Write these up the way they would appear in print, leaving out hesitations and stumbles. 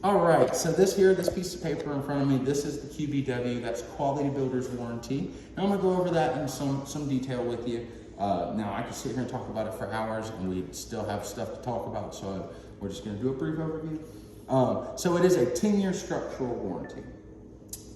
All right, so this piece of paper in front of me, this is the QBW, that's Quality Builder's Warranty. Now I'm gonna go over that in some detail with you. Now I could sit here and talk about it for hours and we still have stuff to talk about, so we're just gonna do a brief overview. So it is a 10-year structural warranty.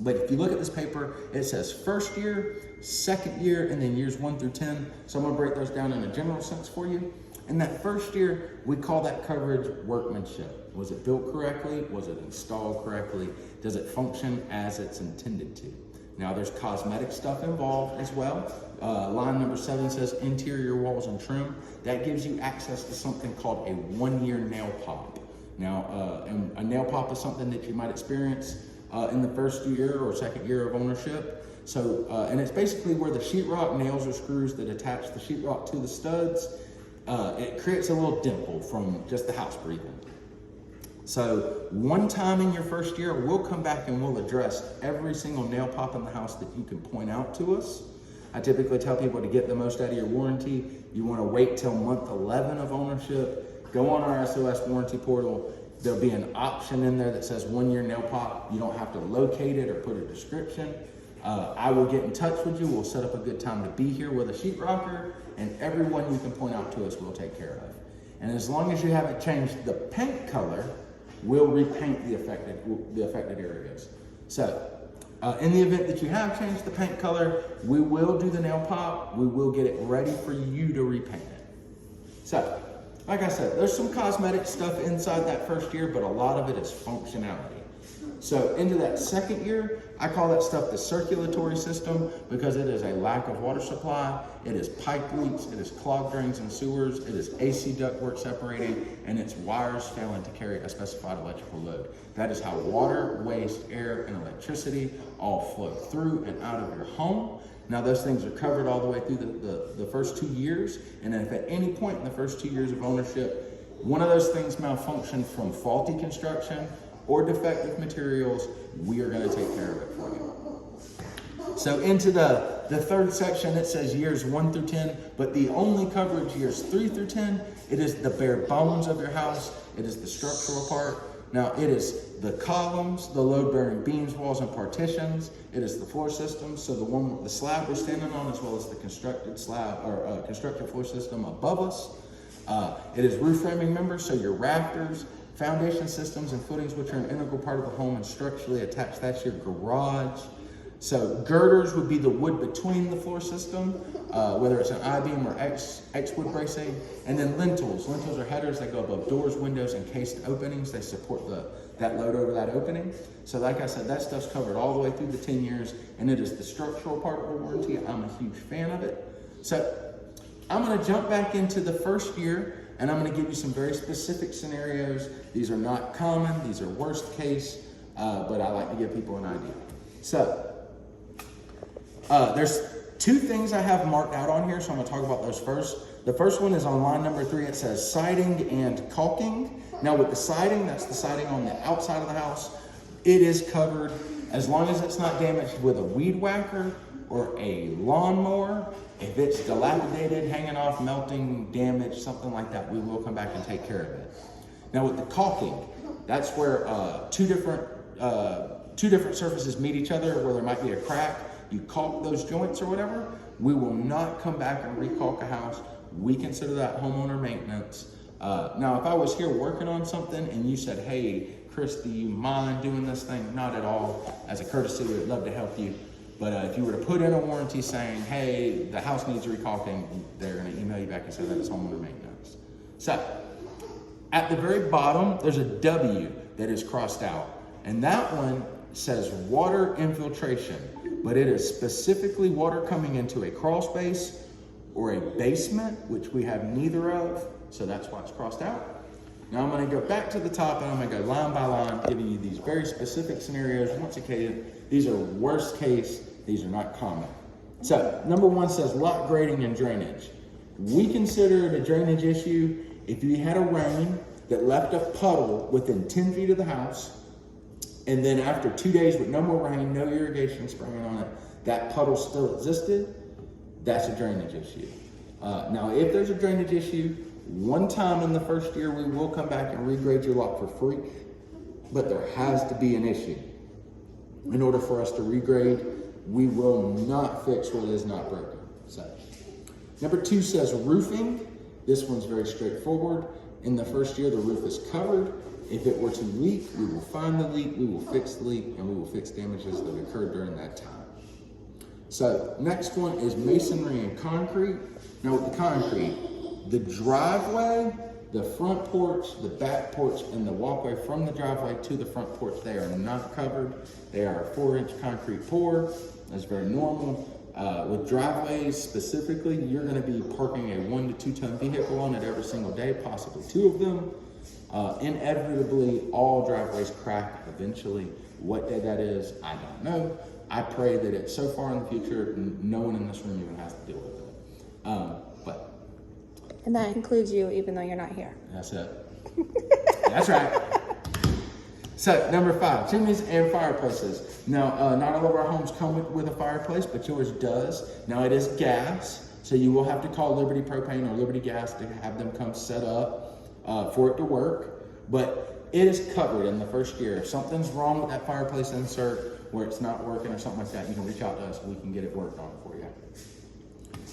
But if you look at this paper, it says first year, second year, and then years 1 through 10. So I'm gonna break those down in a general sense for you. In that first year, we call that coverage workmanship. Was it built correctly? Was it installed correctly? Does it function as it's intended to? Now there's cosmetic stuff involved as well. Line number 7 says interior walls and trim. That gives you access to something called a 1-year nail pop. Now, and a nail pop is something that you might experience in the first year or second year of ownership. So, and it's basically where the sheetrock nails or screws that attach the sheetrock to the studs. It creates a little dimple from just the house breathing. So one time in your first year, we'll come back and we'll address every single nail pop in the house that you can point out to us. I typically tell people to get the most out of your warranty. You want to wait till month 11 of ownership. Go on our SOS warranty portal. There'll be an option in there that says 1-year nail pop. You don't have to locate it or put a description. I will get in touch with you. We'll set up a good time to be here with a sheetrocker, and everyone you can point out to us we'll take care of. And as long as you haven't changed the paint color, we'll repaint the affected areas. So in the event that you have changed the paint color, we will do the nail pop. We will get it ready for you to repaint it. So like I said, there's some cosmetic stuff inside that first year, but a lot of it is functionality. So into that second year, I call that stuff the circulatory system because it is a lack of water supply, it is pipe leaks, it is clogged drains and sewers, it is AC ductwork separating, and it's wires failing to carry a specified electrical load. That is how water, waste, air, and electricity all flow through and out of your home. Now those things are covered all the way through the first 2 years, and if at any point in the first 2 years of ownership, one of those things malfunctioned from faulty construction or defective materials, we are gonna take care of it for you. So into the third section, it says years 1 through 10, but the only coverage years 3 through 10, it is the bare bones of your house, it is the structural part. Now it is the columns, the load-bearing beams, walls, and partitions. It is the floor system, so the slab we're standing on, as well as the constructed slab or constructed floor system above us. It is roof framing members, so your rafters, foundation systems, and footings, which are an integral part of the home and structurally attached. That's your garage. So girders would be the wood between the floor system, whether it's an I-beam or X-wood bracing. And then lintels. Lintels are headers that go above doors, windows, and cased openings. They support that load over that opening. So like I said, that stuff's covered all the way through the 10 years, and it is the structural part of the warranty. I'm a huge fan of it. So I'm gonna jump back into the first year, and I'm gonna give you some very specific scenarios. These are not common, these are worst case, but I like to give people an idea. So, there's 2 things I have marked out on here, so I'm gonna talk about those first. The first one is on line number 3, it says siding and caulking. Now with the siding, that's the siding on the outside of the house, it is covered as long as it's not damaged with a weed whacker or a lawnmower. If it's dilapidated, hanging off, melting, damaged, something like that, we will come back and take care of it. Now with the caulking, that's where two different surfaces meet each other, where there might be a crack. You caulk those joints or whatever. We will not come back and re-caulk a house. We consider that homeowner maintenance. Now, if I was here working on something and you said, hey, Chris, do you mind doing this thing? Not at all. As a courtesy, we'd love to help you. But if you were to put in a warranty saying, hey, the house needs re-caulking, they're gonna email you back and say that's homeowner maintenance. So, at the very bottom, there's a W that is crossed out. And that one says water infiltration, but it is specifically water coming into a crawl space or a basement, which we have neither of, so that's why it's crossed out. Now I'm gonna go back to the top and I'm gonna go line by line, giving you these very specific scenarios. Once again, these are worst case, these are not common. So, number 1 says lot grading and drainage. We consider it a drainage issue if you had a rain that left a puddle within 10 feet of the house, and then after 2 days with no more rain, no irrigation spraying on it, that puddle still existed, that's a drainage issue. Now, if there's a drainage issue, one time in the first year, we will come back and regrade your lot for free. but there has to be an issue. In order for us to regrade, we will not fix what is not broken. So, number 2 says roofing. This one's very straightforward. In the first year, the roof is covered. If it were to leak, we will find the leak, we will fix the leak, and we will fix damages that occurred during that time. So, next one is masonry and concrete. Now with the concrete, the driveway, the front porch, the back porch, and the walkway from the driveway to the front porch, they are not covered. They are a 4-inch concrete pour. That's very normal. With driveways specifically, you're going to be parking a 1 to 2 ton vehicle on it every single day, possibly 2 of them. Inevitably, all driveways crack eventually. What day that is, I don't know. I pray that it's so far in the future, no one in this room even has to deal with it. And that includes you, even though you're not here. That's it. That's right. So, number 5, chimneys and fireplaces. Now, not all of our homes come with a fireplace, but yours does. Now, it is gas, so you will have to call Liberty Propane or Liberty Gas to have them come set up for it to work. But it is covered in the first year. If something's wrong with that fireplace insert, where it's not working or something like that, you can reach out to us. We can get it worked on for you.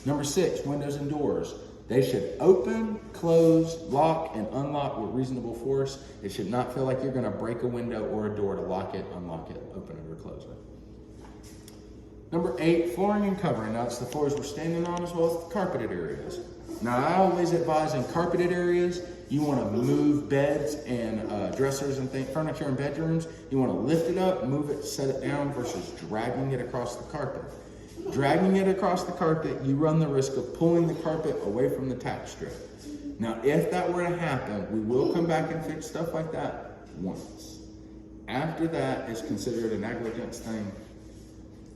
Number 6, windows and doors. They should open, close, lock, and unlock with reasonable force. It should not feel like you're going to break a window or a door to lock it, unlock it, open it, or close it. Number 8, flooring and covering. Now, it's the floors we're standing on as well as the carpeted areas. Now, I always advise in carpeted areas, you want to move beds and dressers and furniture in bedrooms. You want to lift it up, move it, set it down versus dragging it across the carpet. Dragging it across the carpet, you run the risk of pulling the carpet away from the tack strip. Now, if that were to happen, we will come back and fix stuff like that once. After that, it's considered a negligence thing.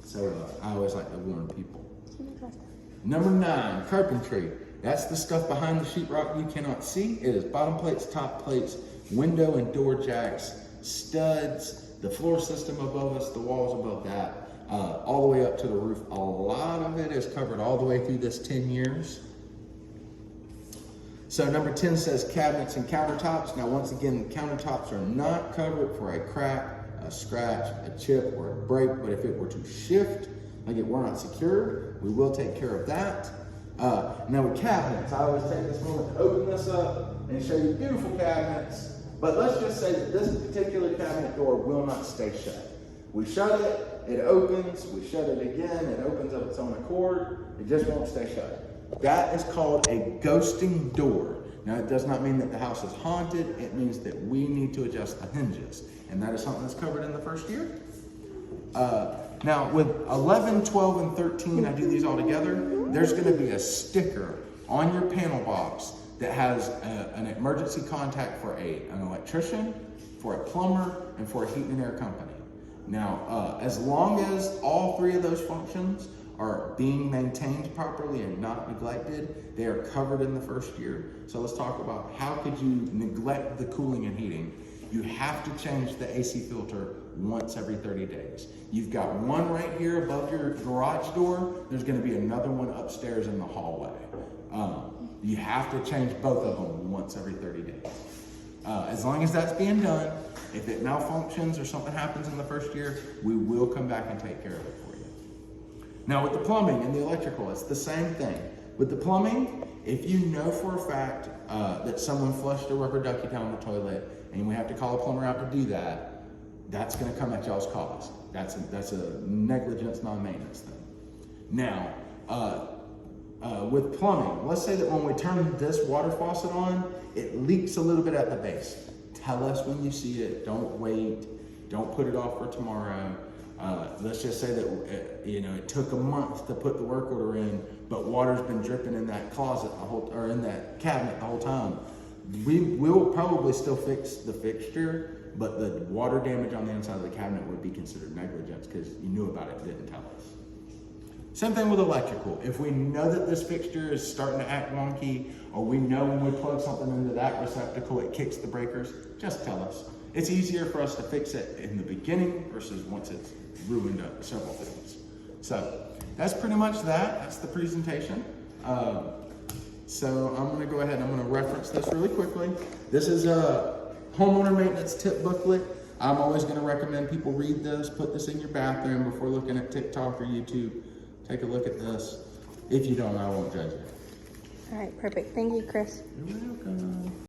So I always like to warn people. Number 9, carpentry. That's the stuff behind the sheetrock you cannot see. It is bottom plates, top plates, window and door jacks, studs, the floor system above us, the walls above that, all the way up to the roof. A lot of it is covered all the way through this 10 years. So number 10 says cabinets and countertops. Now, once again, the countertops are not covered for a crack, a scratch, a chip, or a break. But if it were to shift, like it were not secured, we will take care of that. Now with cabinets, I always take this moment to open this up and show you beautiful cabinets. But let's just say that this particular cabinet door will not stay shut. We shut it, it opens, we shut it again, it opens of its own accord, it just won't stay shut. That is called a ghosting door. Now, it does not mean that the house is haunted, it means that we need to adjust the hinges. And that is something that's covered in the first year. Now, with 11, 12, and 13, I do these all together, there's going to be a sticker on your panel box that has an emergency contact for an electrician, for a plumber, and for a heat and air company. Now, as long as all 3 of those functions are being maintained properly and not neglected, they are covered in the first year. So let's talk about how could you neglect the cooling and heating. You have to change the AC filter once every 30 days. You've got one right here above your garage door. There's going to be another one upstairs in the hallway. You have to change both of them once every 30 days. As long as that's being done, if it malfunctions or something happens in the first year, we will come back and take care of it for you. Now with the plumbing and the electrical, it's the same thing. With the plumbing, if you know for a fact that someone flushed a rubber ducky down the toilet and we have to call a plumber out to do that, that's going to come at y'all's cost. That's a negligence, non-maintenance thing. Now, with plumbing, let's say that when we turn this water faucet on, it leaks a little bit at the base. Tell us when you see it. Don't wait. Don't put it off for tomorrow. Let's just say that it took a month to put the work order in, but water's been dripping in that closet or in that cabinet the whole time. We will probably still fix the fixture, but the water damage on the inside of the cabinet would be considered negligence because you knew about it and didn't tell us. Same thing with electrical. If we know that this fixture is starting to act wonky, or we know when we plug something into that receptacle, it kicks the breakers, just tell us. It's easier for us to fix it in the beginning versus once it's ruined up several things. So that's pretty much that. That's the presentation. So I'm going to go ahead and I'm going to reference this really quickly. This is a homeowner maintenance tip booklet. I'm always going to recommend people read this, put this in your bathroom before looking at TikTok or YouTube. Take a look at this. If you don't, I won't judge you. All right, perfect. Thank you, Chris. You're welcome.